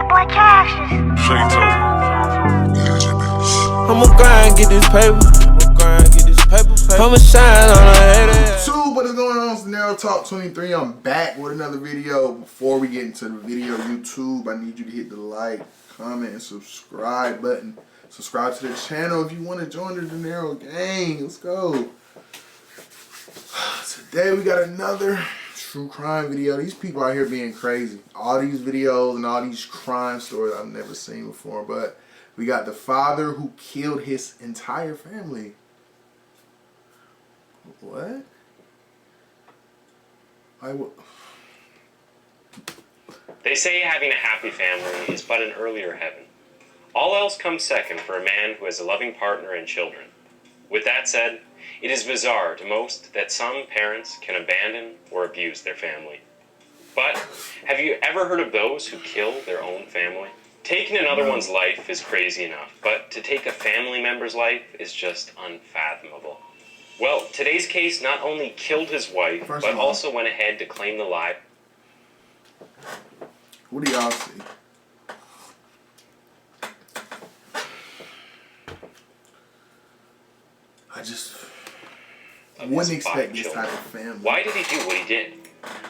boy cashes. I'ma grind, get this paper. I'ma shine on the haters. What is going on? It's Narrow Talk 23. I'm back with another video. Before we get into the video, YouTube, I need you to hit the like, comment, and subscribe button. Subscribe to the channel if you want to join the Narrow gang. Let's go. Today we got another true crime video. These people out here being crazy. All these videos and all these crime stories I've never seen before. But we got the father who killed his entire family. What? They say having a happy family is but an earlier heaven. All else comes second for a man who has a loving partner and children. With that said, it is bizarre to most that some parents can abandon or abuse their family. But have you ever heard of those who kill their own family? Taking another one's life is crazy enough, but to take a family member's life is just unfathomable. Well, today's case not only killed his wife, but also went ahead to claim the life. What do y'all see? I wouldn't expect this type of family. Why did he do what he did?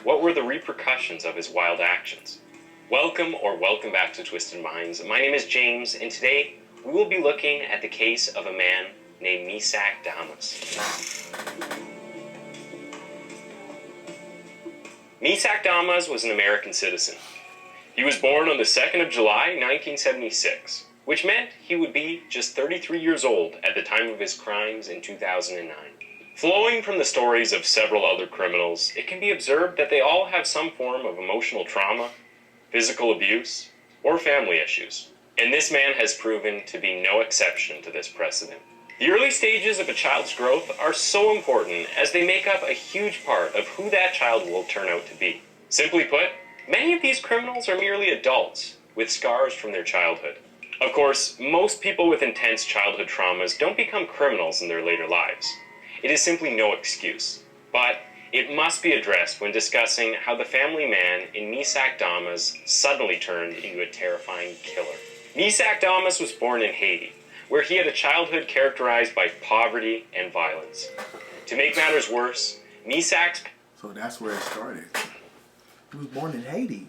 What were the repercussions of his wild actions? Welcome back to Twisted Minds. My name is James, and today we will be looking at the case of a man named Misak Damas. Misak Damas was an American citizen. He was born on the 2nd of July, 1976, which meant he would be just 33 years old at the time of his crimes in 2009. Flowing from the stories of several other criminals, it can be observed that they all have some form of emotional trauma, physical abuse, or family issues. And this man has proven to be no exception to this precedent. The early stages of a child's growth are so important as they make up a huge part of who that child will turn out to be. Simply put, many of these criminals are merely adults with scars from their childhood. Of course, most people with intense childhood traumas don't become criminals in their later lives. It is simply no excuse, but it must be addressed when discussing how the family man in Misak Damas suddenly turned into a terrifying killer. Misak Damas was born in Haiti, where he had a childhood characterized by poverty and violence. To make matters worse, Misak's... So that's where it started. He was born in Haiti.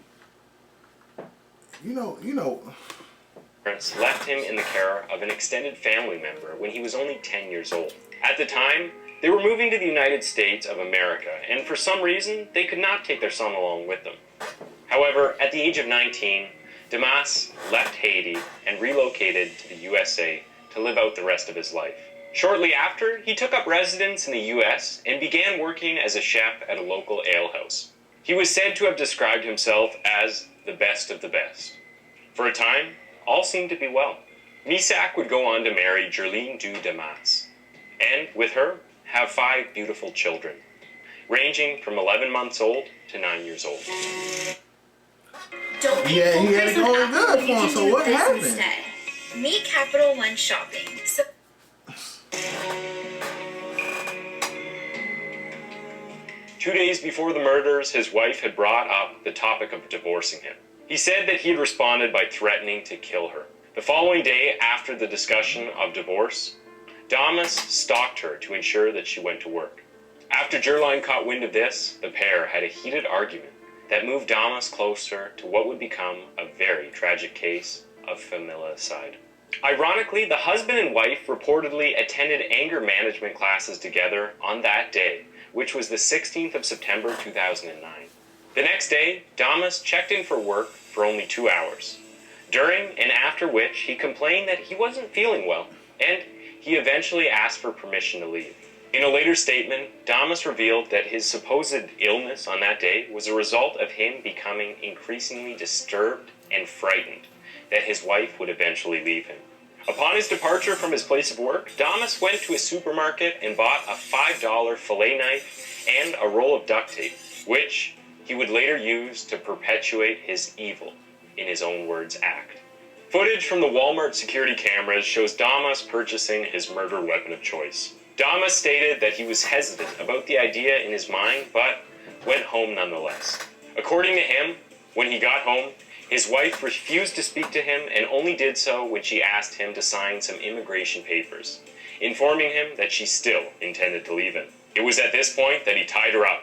You know... parents left him in the care of an extended family member when he was only 10 years old. At the time, they were moving to the United States of America, and for some reason, they could not take their son along with them. However, at the age of 19, Damas left Haiti and relocated to the USA to live out the rest of his life. Shortly after, he took up residence in the US and began working as a chef at a local alehouse. He was said to have described himself as the best of the best. For a time, all seemed to be well. Misak would go on to marry Jerline du Damas, and with her, have 5 beautiful children, ranging from 11 months old to 9 years old. He had it going good for him, so what happened? Instead. Meet Capital One Shopping. So 2 days before the murders, his wife had brought up the topic of divorcing him. He said that he had responded by threatening to kill her. The following day, after the discussion of divorce, Damas stalked her to ensure that she went to work. After Jerline caught wind of this, the pair had a heated argument that moved Damas closer to what would become a very tragic case of familicide. Ironically, the husband and wife reportedly attended anger management classes together on that day, which was the 16th of September 2009. The next day, Damas checked in for work for only 2 hours, during and after which he complained that he wasn't feeling well, and he eventually asked for permission to leave. In a later statement, Damas revealed that his supposed illness on that day was a result of him becoming increasingly disturbed and frightened that his wife would eventually leave him. Upon his departure from his place of work, Damas went to a supermarket and bought a $5 fillet knife and a roll of duct tape, which he would later use to perpetuate his evil, in his own words, act. Footage from the Walmart security cameras shows Damas purchasing his murder weapon of choice. Damas stated that he was hesitant about the idea in his mind, but went home nonetheless. According to him, when he got home, His wife refused to speak to him and only did so when she asked him to sign some immigration papers, informing him that she still intended to leave him. It was at this point that he tied her up,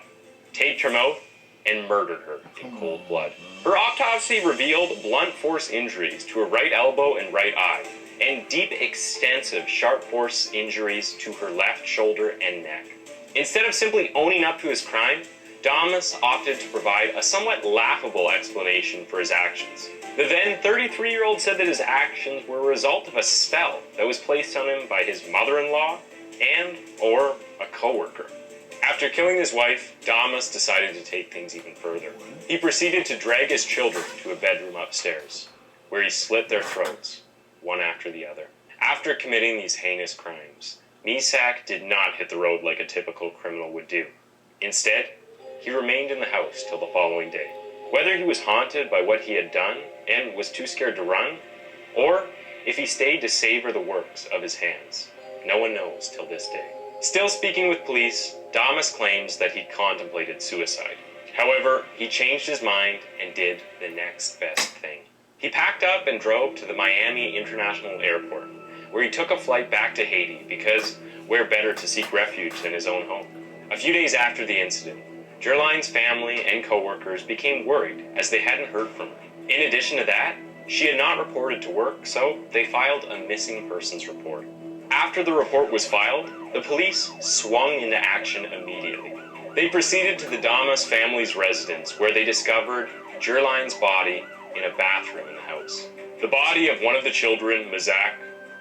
taped her mouth, and murdered her in cold blood. Her autopsy revealed blunt force injuries to her right elbow and right eye, and deep, extensive, sharp force injuries to her left shoulder and neck. Instead of simply owning up to his crime, Damas opted to provide a somewhat laughable explanation for his actions. The then 33-year-old said that his actions were a result of a spell that was placed on him by his mother-in-law and/or a coworker. After killing his wife, Damas decided to take things even further. He proceeded to drag his children to a bedroom upstairs, where he slit their throats, one after the other. After committing these heinous crimes, Misak did not hit the road like a typical criminal would do. Instead, he remained in the house till the following day. Whether he was haunted by what he had done and was too scared to run, or if he stayed to savor the works of his hands, no one knows till this day. Still speaking with police, Damas claims that he contemplated suicide. However, he changed his mind and did the next best thing. He packed up and drove to the Miami International Airport, where he took a flight back to Haiti because where better to seek refuge than his own home. A few days after the incident, Jerline's family and co-workers became worried as they hadn't heard from her. In addition to that, she had not reported to work, so they filed a missing persons report. After the report was filed, the police swung into action immediately. They proceeded to the Damas family's residence, where they discovered Jerline's body in a bathroom in the house. The body of one of the children, Mazak,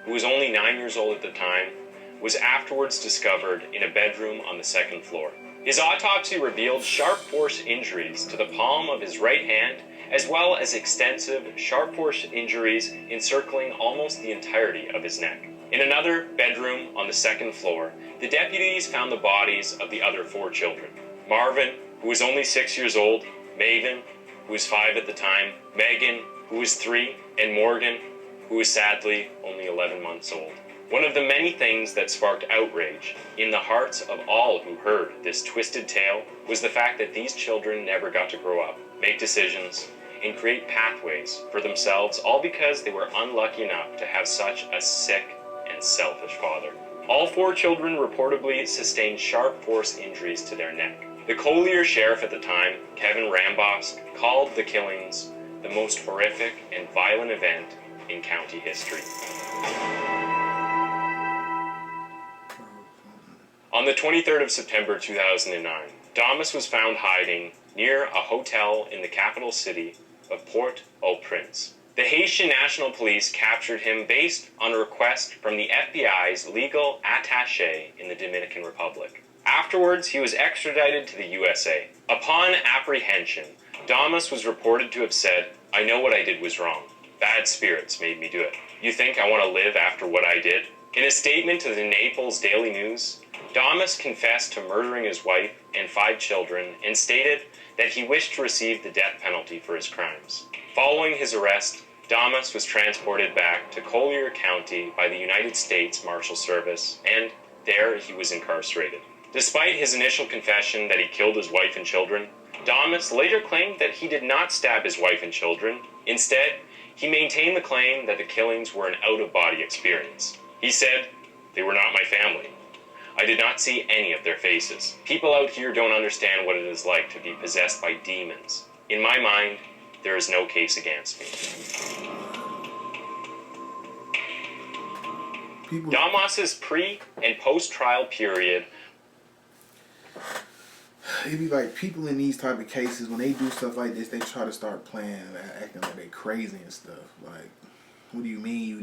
who was only 9 years old at the time, was afterwards discovered in a bedroom on the second floor. His autopsy revealed sharp force injuries to the palm of his right hand, as well as extensive sharp force injuries encircling almost the entirety of his neck. In another bedroom on the second floor, the deputies found the bodies of the other 4 children. Marvin, who was only 6 years old, Maven, who was 5 at the time, Megan, who was 3, and Morgan, who was sadly only 11 months old. One of the many things that sparked outrage in the hearts of all who heard this twisted tale was the fact that these children never got to grow up, make decisions, and create pathways for themselves, all because they were unlucky enough to have such a sick and selfish father. All 4 children reportedly sustained sharp force injuries to their neck. The Collier sheriff at the time, Kevin Rambosk, called the killings the most horrific and violent event in county history. On the 23rd of September 2009, Damas was found hiding near a hotel in the capital city of Port-au-Prince. The Haitian National Police captured him based on a request from the FBI's legal attaché in the Dominican Republic. Afterwards, he was extradited to the USA. Upon apprehension, Damas was reported to have said, "I know what I did was wrong. Bad spirits made me do it. You think I want to live after what I did?" In a statement to the Naples Daily News, Damas confessed to murdering his wife and 5 children and stated that he wished to receive the death penalty for his crimes. Following his arrest, Damas was transported back to Collier County by the United States Marshal Service, and there he was incarcerated. Despite his initial confession that he killed his wife and children, Damas later claimed that he did not stab his wife and children. Instead, he maintained the claim that the killings were an out-of-body experience. He said, "They were not my family. I did not see any of their faces. People out here don't understand what it is like to be possessed by demons. In my mind, there is no case against me." Damas's pre- and post-trial period. It be like people in these type of cases, when they do stuff like this, they try to start playing, acting like they crazy and stuff. Like, what do you mean you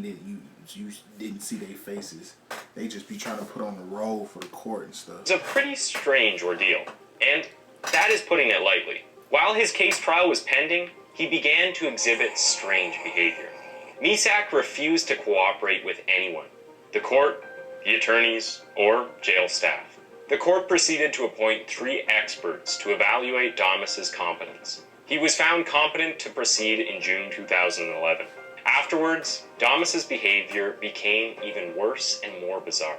didn't see their faces? They just be trying to put on the role for the court and stuff. It's a pretty strange ordeal, and that is putting it lightly. While his case trial was pending, he began to exhibit strange behavior. Misak refused to cooperate with anyone, the court, the attorneys, or jail staff. The court proceeded to appoint 3 experts to evaluate Damas's competence. He was found competent to proceed in June 2011. Afterwards, Damas's behavior became even worse and more bizarre.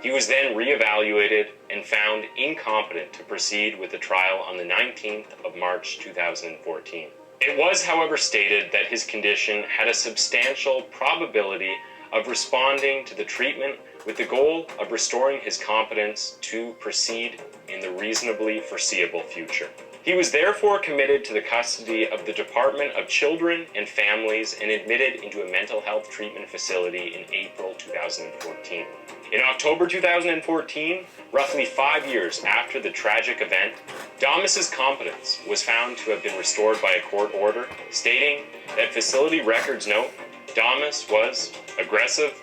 He was then reevaluated and found incompetent to proceed with the trial on the 19th of March 2014. It was, however, stated that his condition had a substantial probability of responding to the treatment with the goal of restoring his competence to proceed in the reasonably foreseeable future. He was therefore committed to the custody of the Department of Children and Families and admitted into a mental health treatment facility in April 2014. In October 2014, roughly 5 years after the tragic event, Damas's competence was found to have been restored by a court order, stating that facility records note Damas was aggressive,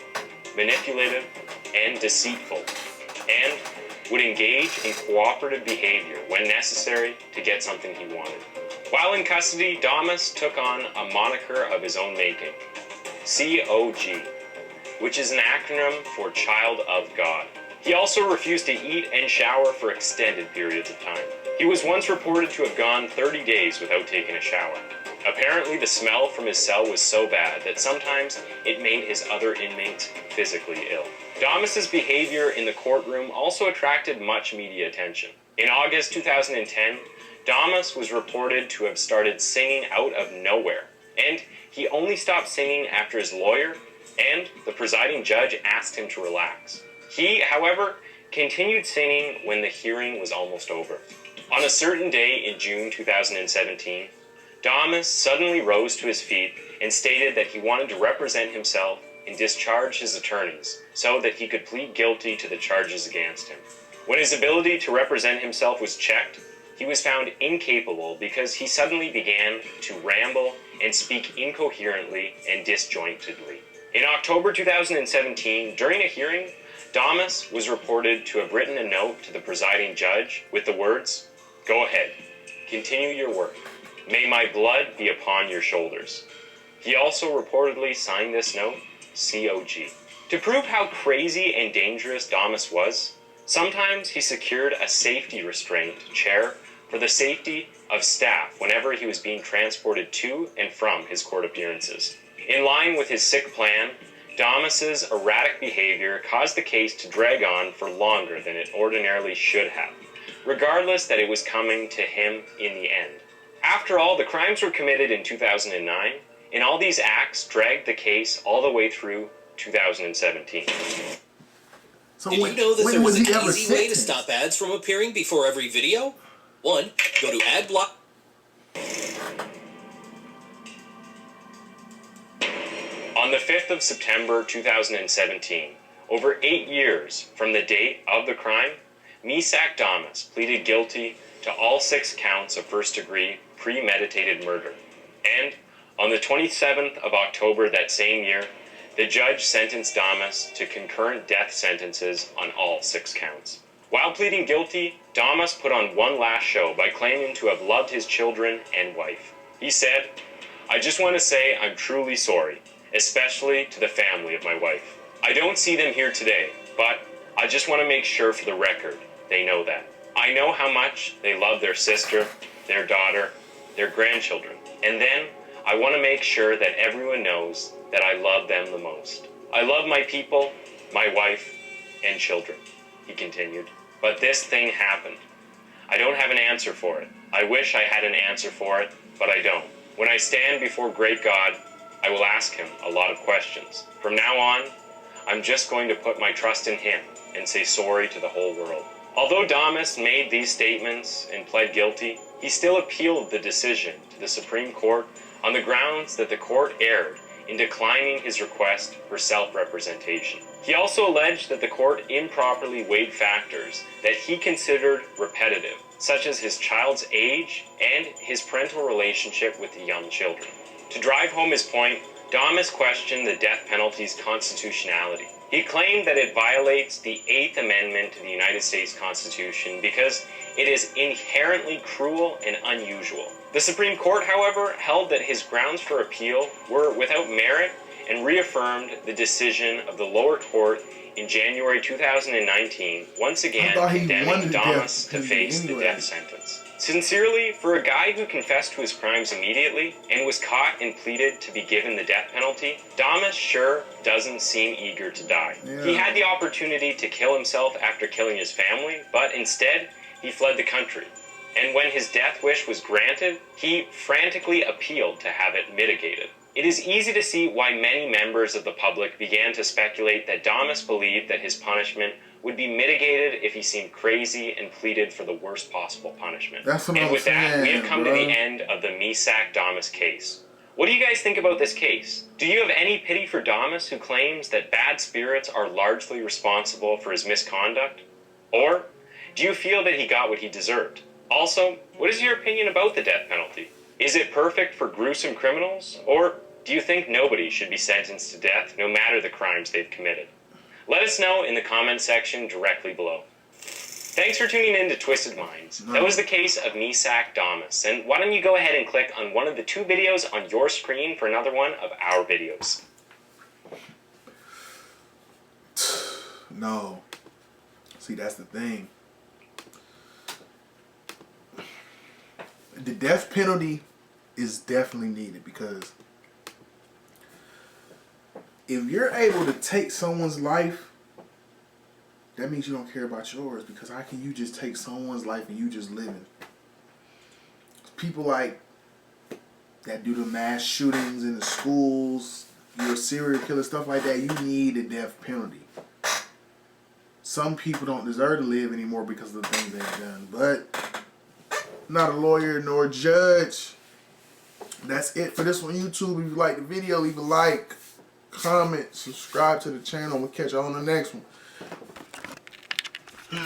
manipulative, and deceitful, and would engage in cooperative behavior when necessary to get something he wanted. While in custody, Damas took on a moniker of his own making, COG, which is an acronym for Child of God. He also refused to eat and shower for extended periods of time. He was once reported to have gone 30 days without taking a shower. Apparently, the smell from his cell was so bad that sometimes it made his other inmates physically ill. Damas's behavior in the courtroom also attracted much media attention. In August 2010, Damas was reported to have started singing out of nowhere, and he only stopped singing after his lawyer and the presiding judge asked him to relax. He, however, continued singing when the hearing was almost over. On a certain day in June 2017, Damas suddenly rose to his feet and stated that he wanted to represent himself and discharge his attorneys so that he could plead guilty to the charges against him. When his ability to represent himself was checked, he was found incapable because he suddenly began to ramble and speak incoherently and disjointedly. In October 2017, during a hearing, Damas was reported to have written a note to the presiding judge with the words, "Go ahead, continue your work. May my blood be upon your shoulders." He also reportedly signed this note, COG. To prove how crazy and dangerous Damas was, sometimes he secured a safety restraint chair for the safety of staff whenever he was being transported to and from his court appearances. In line with his sick plan, Damas's erratic behavior caused the case to drag on for longer than it ordinarily should have, regardless that it was coming to him in the end. After all, the crimes were committed in 2009, and all these acts dragged the case all the way through 2017. So Did you know that there was an easy way to stop ads from appearing before every video? 1. Go to AdBlock. On the 5th of September 2017, over 8 years from the date of the crime, Misak Damas pleaded guilty to all 6 counts of first-degree premeditated murder. And on the 27th of October that same year, the judge sentenced Damas to concurrent death sentences on all 6 counts. While pleading guilty, Damas put on one last show by claiming to have loved his children and wife. He said, "I just want to say I'm truly sorry, especially to the family of my wife. I don't see them here today, but I just want to make sure for the record they know that. I know how much they love their sister, their daughter, their grandchildren, and then I want to make sure that everyone knows that I love them the most. I love my people, my wife, and children," he continued. "But this thing happened. I don't have an answer for it. I wish I had an answer for it, but I don't. When I stand before great God, I will ask him a lot of questions. From now on, I'm just going to put my trust in him and say sorry to the whole world." Although Damas made these statements and pled guilty, he still appealed the decision to the Supreme Court on the grounds that the court erred in declining his request for self-representation. He also alleged that the court improperly weighed factors that he considered repetitive, such as his child's age and his parental relationship with the young children. To drive home his point, Damas questioned the death penalty's constitutionality. He claimed that it violates the 8th Amendment to the United States Constitution because it is inherently cruel and unusual. The Supreme Court, however, held that his grounds for appeal were without merit and reaffirmed the decision of the lower court in January 2019, once again condemning Damas to face the death sentence. Sincerely, for a guy who confessed to his crimes immediately and was caught and pleaded to be given the death penalty, Damas sure doesn't seem eager to die. Yeah. He had the opportunity to kill himself after killing his family, but instead, he fled the country. and when his death wish was granted, he frantically appealed to have it mitigated. It is easy to see why many members of the public began to speculate that Damas believed that his punishment would be mitigated if he seemed crazy and pleaded for the worst possible punishment. That's what and I'm with that, saying, we have come bro. to the end of the Misak-Damas case. What do you guys think about this case? Do you have any pity for Damas, who claims that bad spirits are largely responsible for his misconduct? Or do you feel that he got what he deserved? Also, what is your opinion about the death penalty? Is it perfect for gruesome criminals? Or do you think nobody should be sentenced to death no matter the crimes they've committed? Let us know in the comment section directly below. Thanks for tuning in to Twisted Minds. That was the case of Misak-Damas. And why don't you go ahead and click on one of the 2 videos on your screen for another one of our videos. No. See, that's the thing. The death penalty is definitely needed, because if you're able to take someone's life, that means you don't care about yours, because how can you just take someone's life and you just living? People like that do the mass shootings in the schools, you're a serial killer, stuff like that, you need a death penalty. Some people don't deserve to live anymore because of the things they've done, but I'm not a lawyer nor a judge. That's it for this one, YouTube. If you like the video, leave a like, comment, subscribe to the channel. We'll catch y'all on the next one.